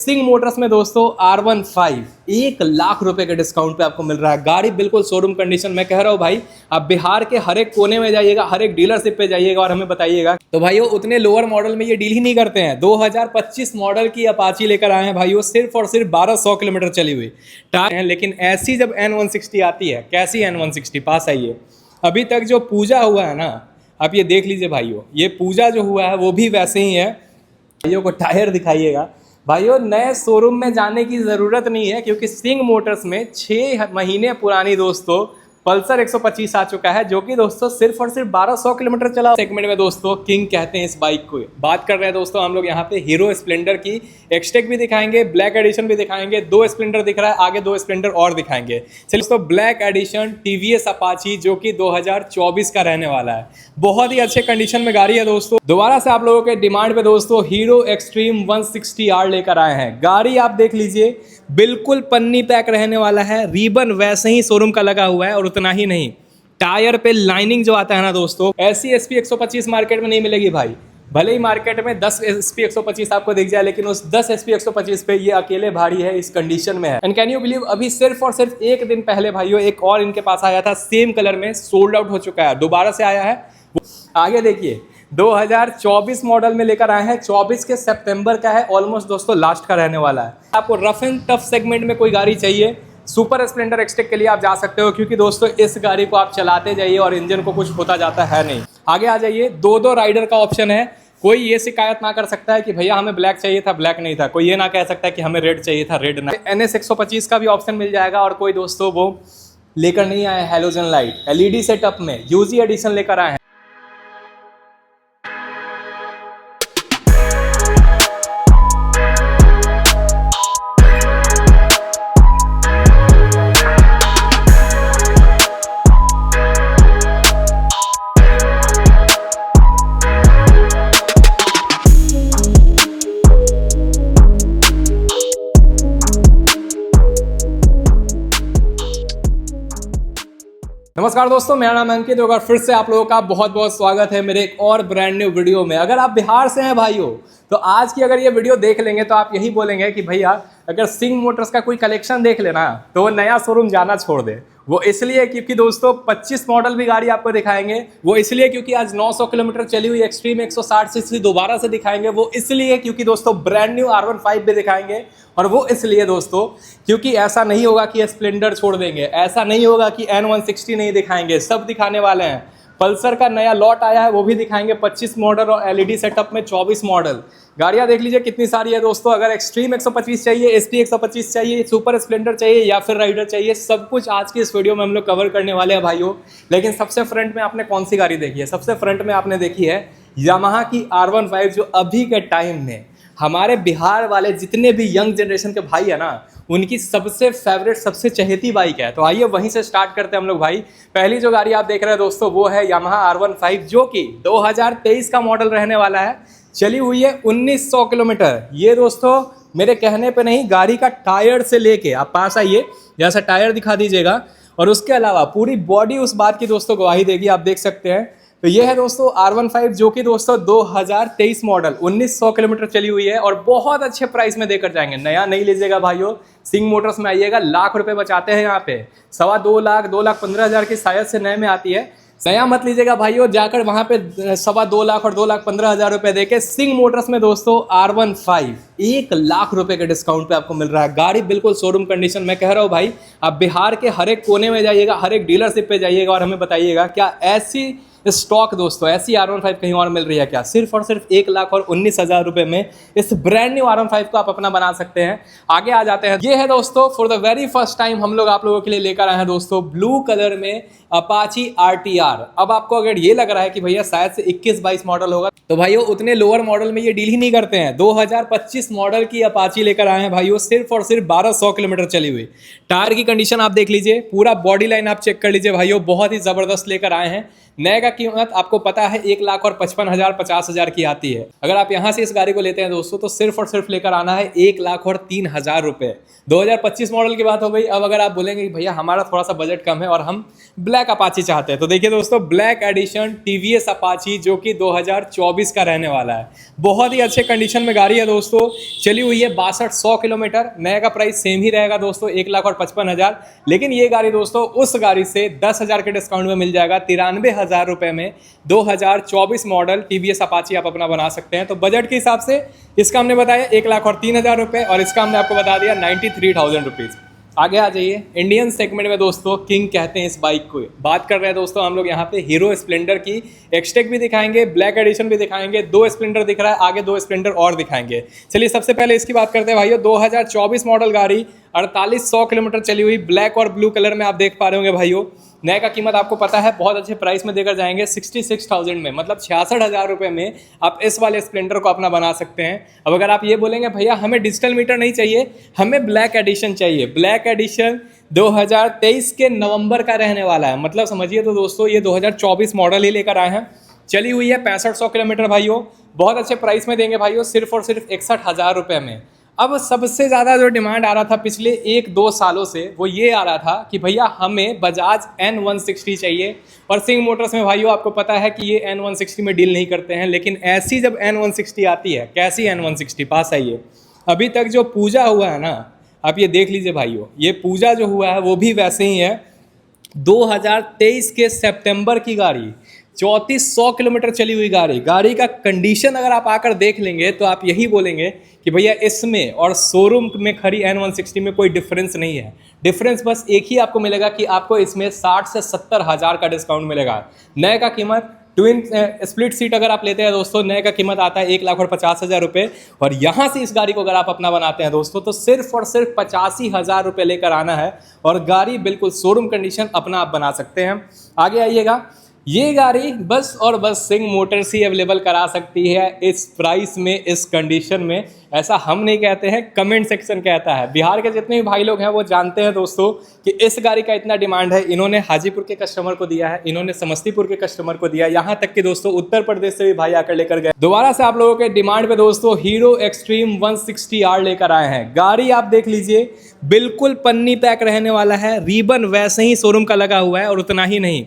Singh Motors में दोस्तों R15 1 lakh रुपए के डिस्काउंट पे आपको मिल रहा है। गाड़ी बिल्कुल शोरूम कंडीशन। मैं कह रहा हूँ भाई, आप बिहार के हर एक कोने में जाइएगा, हर एक डीलरशिप पे जाइएगा और हमें बताइएगा। तो भाइयों उतने लोअर मॉडल में ये डील ही नहीं करते हैं। 2025 मॉडल की अपाची लेकर आए हैं भाइयों, सिर्फ और सिर्फ 1200 किलोमीटर चली हुई टायर है। लेकिन ऐसी जब N160 आती है, कैसी N160, पास आइए। अभी तक जो पूजा हुआ है ना, आप ये देख लीजिए भाइयों, ये पूजा जो हुआ है वो भी वैसे ही है। भाइयों को टायर दिखाइएगा। भाइयों नए शोरूम में जाने की ज़रूरत नहीं है, क्योंकि सिंह मोटर्स में 6 महीने पुरानी दोस्तों पल्सर 125 आ चुका है, जो कि दोस्तों सिर्फ और सिर्फ 1200 किलोमीटर चला। सेगमेंट में दोस्तों किंग कहते हैं इस बाइक को। बात कर रहे हैं दोस्तों हम लोग यहाँ पे हीरो स्प्लेंडर की। एक्सटेक भी दिखाएंगे, ब्लैक एडिशन भी दिखाएंगे। 2 स्प्लेंडर दिख रहा है, आगे 2 स्प्लेंडर और दिखाएंगे। चलिए दोस्तों, ब्लैक एडिशन टीवीएस अपाची जो कि 2024 का रहने वाला है। बहुत ही अच्छे कंडीशन में गाड़ी है दोस्तों। दोबारा से आप लोगों के डिमांड पे दोस्तों हीरो एक्सट्रीम 160R लेकर आए हैं। गाड़ी आप देख लीजिए, बिल्कुल पन्नी पैक रहने वाला है। रिबन वैसे ही शोरूम का लगा हुआ है, और उतना ही नहीं, टायर पे लाइनिंग जो आता है ना दोस्तों, ऐसी SP 125 मार्केट में नहीं मिलेगी भाई। भले ही मार्केट में 10 SP 125 आपको दिख जाए, लेकिन उस 10 SP 125 पे ये अकेले भारी है, इस कंडीशन में है। एंड कैन यू बिलीव, अभी सिर्फ और सिर्फ एक दिन पहले भाइयों एक और इनके पास आया था सेम कलर में, सोल्ड आउट हो चुका है, दोबारा से आया है। आगे देखिए, 2024 मॉडल में लेकर आए हैं। 24 के सितंबर का है, ऑलमोस्ट दोस्तों लास्ट का रहने वाला है। आपको रफ एंड टफ सेगमेंट में कोई गाड़ी चाहिए, सुपर स्प्लेंडर एक्सटेक के लिए आप जा सकते हो, क्योंकि दोस्तों इस गाड़ी को आप चलाते जाइए और इंजन को कुछ होता जाता है नहीं। आगे आ जाइए, 2 राइडर का ऑप्शन है। कोई ये शिकायत ना कर सकता है कि भैया हमें ब्लैक चाहिए था, ब्लैक नहीं था। कोई ये ना कह सकता है कि हमें रेड चाहिए था, रेड ना। NS 125 का भी ऑप्शन मिल जाएगा। और कोई दोस्तों वो लेकर नहीं आए हेलोजन लाइट LED सेटअप में, UG एडिशन लेकर आए हैं। नमस्कार दोस्तों, मेरा नाम अंकित होगा। फिर से आप लोगों का बहुत बहुत स्वागत है मेरे एक और ब्रांड न्यू वीडियो में। अगर आप बिहार से हैं भाइयों, तो आज की अगर ये वीडियो देख लेंगे तो आप यही बोलेंगे कि भैया अगर सिंह मोटर्स का कोई कलेक्शन देख लेना तो वो नया शोरूम जाना छोड़ दे। वो इसलिए क्योंकि दोस्तों 25 मॉडल भी गाड़ी आपको दिखाएंगे। वो इसलिए क्योंकि आज 900 किलोमीटर चली हुई एक्सट्रीम 160 सीसी दोबारा से दिखाएंगे। वो इसलिए क्योंकि दोस्तों ब्रांड न्यू R15 भी दिखाएंगे। और वो इसलिए दोस्तों क्योंकि ऐसा नहीं होगा कि स्प्लेंडर छोड़ देंगे, ऐसा नहीं होगा कि N160 नहीं दिखाएंगे, सब दिखाने वाले हैं। पल्सर का नया लॉट आया है, वो भी दिखाएंगे। 25 मॉडल और LED सेटअप में 24 मॉडल गाड़ियां देख लीजिए कितनी सारी है दोस्तों। अगर एक्सट्रीम 125 चाहिए, SP 125 चाहिए, सुपर स्प्लेंडर चाहिए या फिर राइडर चाहिए, सब कुछ आज की इस वीडियो में हम लोग कवर करने वाले हैं भाइयों। लेकिन सबसे फ्रंट में आपने कौन सी गाड़ी देखी है? सबसे फ्रंट में आपने देखी है यामाहा की R15, जो अभी के टाइम में हमारे बिहार वाले जितने भी यंग जनरेशन के भाई है ना, उनकी सबसे फेवरेट, सबसे चहेती बाइक है। तो आइए वहीं से स्टार्ट करते हैं हम लोग भाई। पहली जो गाड़ी आप देख रहे हैं दोस्तों वो है यामाहा R15, जो कि 2023 का मॉडल रहने वाला है। चली हुई है 1900 किलोमीटर। ये दोस्तों मेरे कहने पे नहीं, गाड़ी का टायर से लेके, आप पास आइए, जैसा टायर दिखा दीजिएगा, और उसके अलावा पूरी बॉडी उस बात की दोस्तों गवाही देगी। आप देख सकते हैं। तो ये है दोस्तों R15, जो कि दोस्तों 2023 मॉडल 1900 किलोमीटर चली हुई है और बहुत अच्छे प्राइस में देकर जाएंगे। नया नहीं लीजिएगा भाइयों, सिंह मोटर्स में आइएगा, लाख रुपए बचाते हैं यहाँ पे। 2.25 लाख, 2,15,000 की शायद से नए में आती है। नया मत लीजिएगा भाइयों, जाकर वहाँ पे 2.25 लाख और 2,15,000 रुपए देके सिंह मोटर्स में दोस्तों R15 1 लाख रुपए के डिस्काउंट पे आपको मिल रहा है। गाड़ी बिल्कुल शोरूम कंडीशन। मैं कह रहा हूँ भाई, आप बिहार के हर एक कोने में जाइएगा, हर एक डीलरशिप पे जाइएगा और हमें बताइएगा क्या ऐसी स्टॉक दोस्तों, ऐसी R15 कहीं और मिल रही है क्या? सिर्फ और सिर्फ 1,19,000 रुपए में इस ब्रांड न्यू R15 को आप अपना बना सकते हैं। आगे आ जाते हैं। ये है दोस्तों for the very first time हम लोग आप लोगों के लिए लेकर आए हैं दोस्तों ब्लू कलर में अपाची RTR। अब आपको अगर ये लग रहा है कि भैया शायद से 21-22 मॉडल होगा, तो भाइयों उतने लोअर मॉडल में ये डील ही नहीं करते हैं। 2025 मॉडल की अपाची लेकर आए हैं भाइयों, सिर्फ और सिर्फ 1200 किलोमीटर चली हुई। टायर की कंडीशन आप देख लीजिए, पूरा बॉडी लाइन आप चेक कर लीजिए भाइयों, बहुत ही जबरदस्त लेकर आए हैं। नए का कीमत आपको पता है 1,55,000 50,000 की आती है। अगर आप यहाँ से इस गाड़ी को लेते हैं दोस्तों तो सिर्फ और सिर्फ लेकर आना है 1,03,000 रुपये। 2025 मॉडल की बात हो गई। अब अगर आप बोलेंगे कि भैया हमारा थोड़ा सा बजट कम है और हम ब्लैक अपाची चाहते हैं, तो देखिए दोस्तों, ब्लैक एडिशन टीवीएस अपाची जो कि 2024 का रहने वाला है। बहुत ही अच्छे कंडीशन में गाड़ी है दोस्तों, चली हुई है 6200 किलोमीटर। नए का प्राइस सेम ही रहेगा दोस्तों 1,55,000, लेकिन ये गाड़ी दोस्तों उस गाड़ी से 10,000 के डिस्काउंट में मिल जाएगा 93,000 रुपये में। 2024 मॉडल टीवीएस अपाची आप अपना बना सकते हैं। तो बजट के हिसाब से इसका हमने बताया 1,03,000 रुपये और इसका हमने आपको बता दिया 93,000 रुपीज़। आगे आ जाइए, इंडियन सेगमेंट में दोस्तों किंग कहते हैं इस बाइक को। बात कर रहे हैं दोस्तों हम लोग यहाँ पे हीरो स्प्लेंडर की। एक्सटेक भी दिखाएंगे, ब्लैक एडिशन भी दिखाएंगे, 2 स्प्लेंडर दिख रहा है, आगे 2 स्प्लेंडर और दिखाएंगे। चलिए सबसे पहले इसकी बात करते हैं भाइयों। 2024 मॉडल गाड़ी 4800 किलोमीटर चली हुई, ब्लैक और ब्लू कलर में आप देख पा रहे होंगे भाइयों। नए का कीमत आपको पता है बहुत अच्छे प्राइस में देकर जाएंगे 66,000 में, मतलब 66,000 रुपये में आप इस वाले स्प्लेंडर को अपना बना सकते हैं। अब अगर आप ये बोलेंगे भैया हमें डिजिटल मीटर नहीं चाहिए, हमें ब्लैक एडिशन चाहिए, ब्लैक एडिशन 2023 के नवंबर का रहने वाला है, मतलब समझिए तो दोस्तों ये 2024 मॉडल ही लेकर आए हैं। चली हुई है 6500 किलोमीटर भाइयों, बहुत अच्छे प्राइस में देंगे भाइयों, सिर्फ और सिर्फ 61,000 रुपये में। अब सबसे ज़्यादा जो डिमांड आ रहा था पिछले 1-2 सालों से वो ये आ रहा था कि भैया हमें बजाज N160 चाहिए, और सिंह मोटर्स में भाइयों आपको पता है कि ये N160 में डील नहीं करते हैं। लेकिन ऐसी जब N160 आती है, कैसी N160, पास आइए, अभी तक जो पूजा हुआ है ना, आप ये देख लीजिए भाइयों, ये पूजा जो हुआ है वो भी वैसे ही है। 2023 के सितंबर की गाड़ी, 3400 किलोमीटर चली हुई गाड़ी का कंडीशन अगर आप आकर देख लेंगे तो आप यही बोलेंगे कि भैया इसमें और शोरूम में खड़ी N160 में कोई डिफरेंस नहीं है। डिफरेंस बस एक ही आपको मिलेगा कि आपको इसमें 60 से 70 हज़ार का डिस्काउंट मिलेगा। नए का कीमत ट्विन स्प्लिट सीट अगर आप लेते हैं दोस्तों, नए का कीमत आता है 1,50,000 रुपये, और यहाँ से इस गाड़ी को अगर आप अपना बनाते हैं दोस्तों तो सिर्फ और सिर्फ 85,000 रुपये लेकर आना है और गाड़ी बिल्कुल शोरूम कंडीशन अपना आप बना सकते हैं। आगे आइएगा, ये गाड़ी बस और बस सिंह मोटर्स ही अवेलेबल करा सकती है इस प्राइस में, इस कंडीशन में। ऐसा हम नहीं कहते हैं, कमेंट सेक्शन कहता है। बिहार के जितने भी भाई लोग हैं वो जानते हैं दोस्तों कि इस गाड़ी का इतना डिमांड है। इन्होंने हाजीपुर के कस्टमर को दिया है, इन्होंने समस्तीपुर के कस्टमर को दिया, यहाँ तक कि दोस्तों उत्तर प्रदेश से भी भाई आकर लेकर गए। दोबारा से आप लोगों के डिमांड पे दोस्तों हीरो एक्सट्रीम 160R लेकर आए हैं। गाड़ी आप देख लीजिए, बिल्कुल पन्नी पैक रहने वाला है, रिबन वैसे ही शोरूम का लगा हुआ है, और उतना ही नहीं,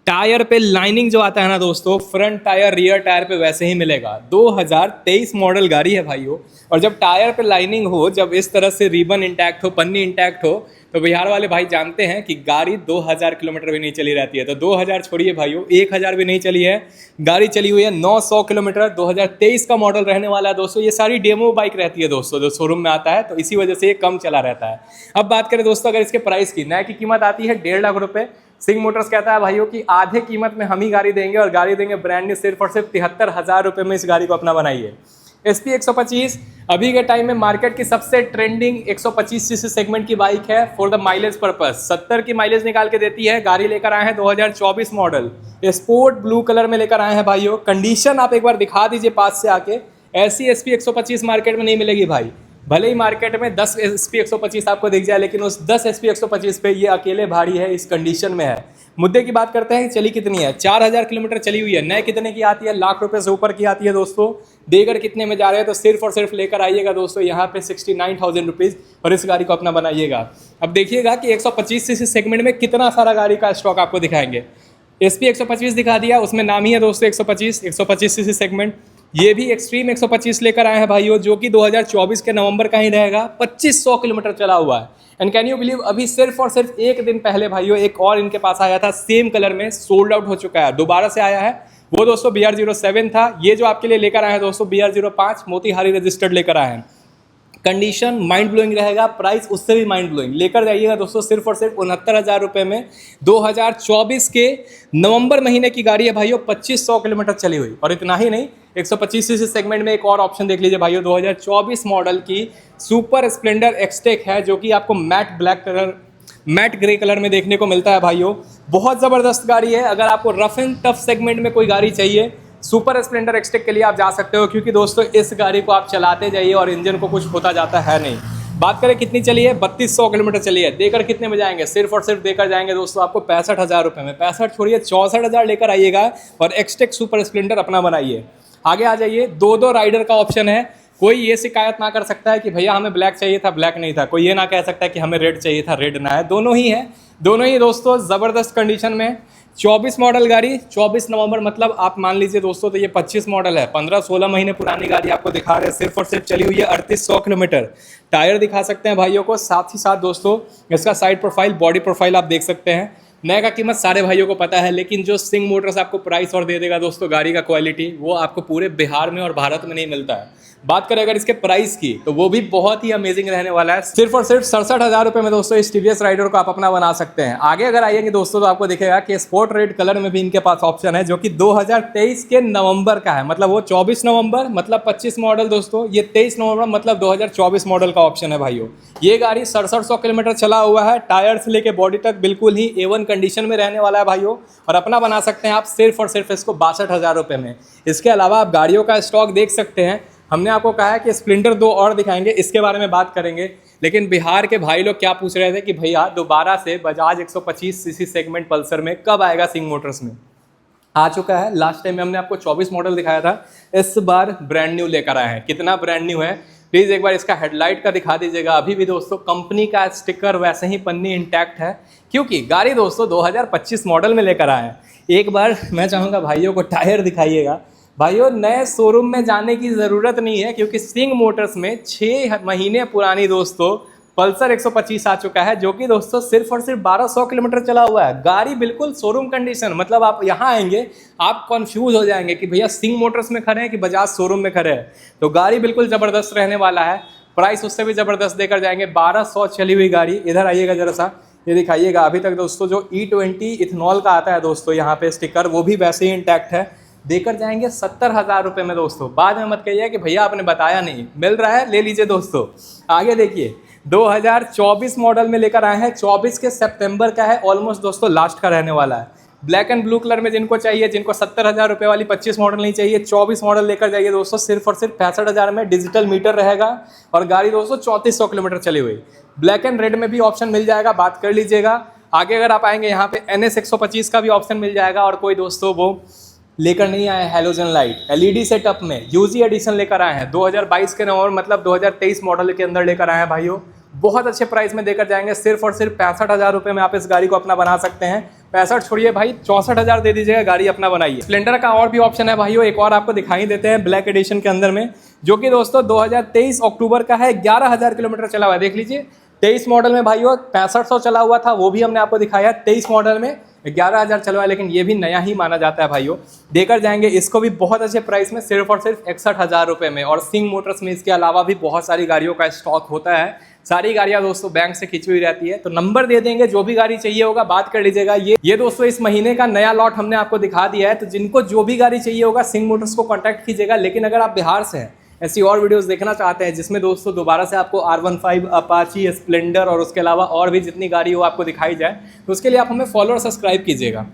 टायर पे लाइनिंग जो आता है ना दोस्तों, फ्रंट टायर रियर टायर पे वैसे ही मिलेगा। 2023 मॉडल गाड़ी है भाइयों, और जब टायर पे लाइनिंग हो, जब इस तरह से रिबन इंटैक्ट हो, पन्नी इंटैक्ट हो, तो बिहार वाले भाई जानते हैं कि गाड़ी 2000 किलोमीटर भी नहीं चली रहती है। तो 2000 छोड़िए भाइयों, 1000 भी नहीं चली है, गाड़ी चली हुई है 900 किलोमीटर। 2023 का मॉडल रहने वाला है दोस्तों। ये सारी डेमो बाइक रहती है दोस्तों जो शोरूम में आता है, तो इसी वजह से ये कम चला रहता है। अब बात करें दोस्तों अगर इसके प्राइस की, नए की कीमत आती है 1.5 लाख रुपये। सिंह मोटर्स कहता है भाइयों कि आधे कीमत में हम ही गाड़ी देंगे, और गाड़ी देंगे ब्रांड न्यू, सिर्फ और सिर्फ 73,000 रुपये में इस गाड़ी को अपना बनाइए। SP 125 अभी के टाइम में मार्केट की सबसे ट्रेंडिंग 125 सीसी सेगमेंट की बाइक है फॉर द माइलेज पर्पस। 70 की माइलेज निकाल के देती है। गाड़ी लेकर आए हैं 2024 मॉडल, स्पोर्ट ब्लू कलर में लेकर आए हैं भाइयों। कंडीशन आप एक बार दिखा दीजिए पास से आके, ऐसी SP 125 मार्केट में नहीं मिलेगी भाई। भले ही मार्केट में 10 SP 125 आपको दिख जाए, लेकिन उस 10 SP 125 पे ये अकेले भारी है, इस कंडीशन में है। मुद्दे की बात करते हैं, चली कितनी है, 4000 किलोमीटर चली हुई है। नए कितने की आती है, लाख रुपए से ऊपर की आती है दोस्तों। देकर कितने में जा रहे हैं, तो सिर्फ और सिर्फ लेकर आइएगा दोस्तों यहाँ पे 69,000 रुपीज़, और इस गाड़ी को अपना बनाइएगा। अब देखिएगा कि 125 सीसी सेगमेंट में कितना सारा गाड़ी का स्टॉक आपको दिखाएंगे। SP 125 दिखा दिया, उसमें नाम ही है दोस्तों 125 सीसी सेगमेंट। ये भी एक्सट्रीम 125 लेकर आए हैं भाइयों, जो कि 2024 के नवंबर का ही रहेगा। 2500 किलोमीटर चला हुआ है। एंड कैन यू बिलीव, अभी सिर्फ और सिर्फ एक दिन पहले भाइयों एक और इनके पास आया था सेम कलर में, सोल्ड आउट हो चुका है। दोबारा से आया है, वो दोस्तों BR07 था। ये जो आपके लिए लेकर आए हैं दोस्तों BR05 मोतीहारी रजिस्टर्ड लेकर आए हैं। कंडीशन माइंड ब्लोइंग रहेगा, प्राइस उससे भी माइंड ब्लोइंग। लेकर जाइएगा दोस्तों सिर्फ और सिर्फ 69,000 रुपये में। 2024 के नवंबर महीने की गाड़ी है भाइयों, 2500 किलोमीटर चली हुई। और इतना ही नहीं, 125 सीसी सेगमेंट में एक और ऑप्शन देख लीजिए भाइयों, 2024 मॉडल की सुपर स्प्लेंडर एक्सटेक है, जो कि आपको मैट ग्रे कलर में देखने को मिलता है भाइयों। बहुत ज़बरदस्त गाड़ी है। अगर आपको रफ एंड टफ सेगमेंट में कोई गाड़ी चाहिए, सुपर स्प्लेंडर एक्सटेक के लिए आप जा सकते हो, क्योंकि दोस्तों इस गाड़ी को आप चलाते जाइए और इंजन को कुछ होता जाता है नहीं। बात करें कितनी चली है, 3200 किलोमीटर चली है। देकर कितने में जाएंगे, सिर्फ और सिर्फ देकर जाएंगे दोस्तों आपको 65,000 रुपये में। 65 छोड़िए, 64,000 लेकर आइएगा और एक्सटेक सुपर स्प्लेंडर अपना बनाइए। आगे आ जाइए, दो राइडर का ऑप्शन है। कोई ये शिकायत ना कर सकता है कि भैया हमें ब्लैक चाहिए था, ब्लैक नहीं था। कोई ये ना कह सकता है कि हमें रेड चाहिए था, रेड ना है। दोनों ही है, दोनों ही दोस्तों ज़बरदस्त कंडीशन में। 24 मॉडल गाड़ी, 24 नवंबर मतलब आप मान लीजिए दोस्तों, तो ये 25 मॉडल है। 15-16 महीने पुरानी गाड़ी आपको दिखा रहे हैं। सिर्फ और सिर्फ चली हुई है 3800 किलोमीटर। टायर दिखा सकते हैं भाइयों को, साथ ही साथ दोस्तों इसका साइड प्रोफाइल, बॉडी प्रोफाइल आप देख सकते हैं। नए का कीमत सारे भाइयों को पता है, लेकिन जो सिंह मोटर्स आपको प्राइस और दे देगा दोस्तों गाड़ी का क्वालिटी, वो आपको पूरे बिहार में और भारत में नहीं मिलता है। बात करें अगर इसके प्राइस की, तो वो भी बहुत ही अमेजिंग रहने वाला है। सिर्फ और सिर्फ 67,000 रुपये में दोस्तों इस टीवीएस राइडर को आप अपना बना सकते हैं। आगे अगर आइएंगे दोस्तों तो आपको दिखेगा कि स्पोर्ट रेड कलर में भी इनके पास ऑप्शन है, जो कि 2023 के नवंबर का है। मतलब वो 24 नवंबर मतलब 25 मॉडल दोस्तों, ये 23 नवंबर मतलब 2024 मॉडल का ऑप्शन है भाइयों। ये गाड़ी 6700 किलोमीटर चला हुआ है। टायर से लेके बॉडी तक बिल्कुल ही A1 कंडीशन में रहने वाला है भाइयों, और अपना बना सकते हैं आप सिर्फ और सिर्फ इसको 62,000 रुपये में। इसके अलावा आप गाड़ियों का स्टॉक देख सकते हैं। हमने आपको कहा है कि स्प्लेंडर 2 और दिखाएंगे, इसके बारे में बात करेंगे। लेकिन बिहार के भाई लोग क्या पूछ रहे थे कि भैया दोबारा से बजाज 125 सीसी सेगमेंट पल्सर में कब आएगा सिंह मोटर्स में। आ चुका है। लास्ट टाइम में हमने आपको 24 मॉडल दिखाया था, इस बार ब्रांड न्यू लेकर आए हैं। कितना ब्रांड न्यू है, प्लीज़ एक बार इसका हेडलाइट का दिखा दीजिएगा। अभी भी दोस्तों कंपनी का स्टिकर वैसे ही पन्नी इंटैक्ट है, क्योंकि गाड़ी दोस्तों 2025 मॉडल में लेकर आए हैं। एक बार मैं चाहूँगा भाइयों को टायर दिखाइएगा। भाइयों नए शोरूम में जाने की ज़रूरत नहीं है, क्योंकि सिंह मोटर्स में 6 महीने पुरानी दोस्तों पल्सर 125 आ चुका है, जो कि दोस्तों सिर्फ और सिर्फ 1200 किलोमीटर चला हुआ है। गाड़ी बिल्कुल शोरूम कंडीशन, मतलब आप यहाँ आएंगे आप कंफ्यूज हो जाएंगे कि भैया सिंह मोटर्स में खड़े हैं कि बजाज शोरूम में खड़े हैं। तो गाड़ी बिल्कुल ज़बरदस्त रहने वाला है। प्राइस उससे भी ज़बरदस्त देकर जाएंगे। 1200 चली हुई गाड़ी। इधर आइएगा जरा सा, ये दिखाइएगा। अभी तक दोस्तों जो E20 इथनॉल का आता है दोस्तों यहाँ पे स्टिकर, वो भी वैसे ही इंटैक्ट है। देकर जाएंगे 70,000 रुपये में दोस्तों। बाद में मत कहिए कि भैया आपने बताया नहीं, मिल रहा है, ले लीजिए दोस्तों। आगे देखिए 2024 मॉडल में लेकर आए हैं। 24 के सितंबर का है, ऑलमोस्ट दोस्तों लास्ट का रहने वाला है। ब्लैक एंड ब्लू कलर में जिनको चाहिए, जिनको 70,000 रुपये वाली 25 मॉडल नहीं चाहिए, 24 मॉडल लेकर जाइए दोस्तों। सिर्फ और सिर्फ 65,000 में डिजिटल मीटर रहेगा, और गाड़ी दोस्तों 3400 किलोमीटर चली हुई। ब्लैक एंड रेड में भी ऑप्शन मिल जाएगा, बात कर लीजिएगा। आगे अगर आप आएंगे यहाँ पे NS 125 का भी ऑप्शन मिल जाएगा। और कोई दोस्तों वो लेकर नहीं आए हैलोजन लाइट LED सेटअप में यूजी एडिशन लेकर आए हैं 2022 के नवंबर मतलब 2023 मॉडल के अंदर लेकर आए हैं भाइयों। बहुत अच्छे प्राइस में देकर जाएंगे। सिर्फ और सिर्फ 65,000 रुपये में आप इस गाड़ी को अपना बना सकते हैं। 65 छोड़िए भाई, 64,000 दे दीजिएगा, गाड़ी अपना बनाइए। स्प्लेंडर का और भी ऑप्शन है भाइयों, एक और आपको दिखाई देते हैं ब्लैक एडिशन के अंदर में, जो कि दोस्तों 2023 अक्टूबर का है। 11,000 किलोमीटर चला हुआ है, देख लीजिए। 23 मॉडल में भाइयों 6500 चला हुआ था, वो भी हमने आपको दिखाया। 23 मॉडल में 11,000 चला हुआ है, लेकिन ये भी नया ही माना जाता है भाइयों। देकर जाएंगे इसको भी बहुत अच्छे प्राइस में, सिर्फ और सिर्फ 61,000 रुपये में। और सिंह मोटर्स में इसके अलावा भी बहुत सारी गाड़ियों का स्टॉक होता है। सारी गाड़ियां दोस्तों बैंक से खींची हुई रहती है, तो नंबर दे देंगे, जो भी गाड़ी चाहिए होगा बात कर लीजिएगा। ये दोस्तों इस महीने का नया लॉट हमने आपको दिखा दिया है, तो जिनको जो भी गाड़ी चाहिए होगा सिंह मोटर्स को कॉन्टैक्ट कीजिएगा। लेकिन अगर आप बिहार से हैं, ऐसी और वीडियोस देखना चाहते हैं जिसमें दोस्तों दोबारा से आपको R15, अपाची, स्प्लेंडर और उसके अलावा और भी जितनी गाड़ी हो आपको दिखाई जाए, तो उसके लिए आप हमें फॉलो और सब्सक्राइब कीजिएगा।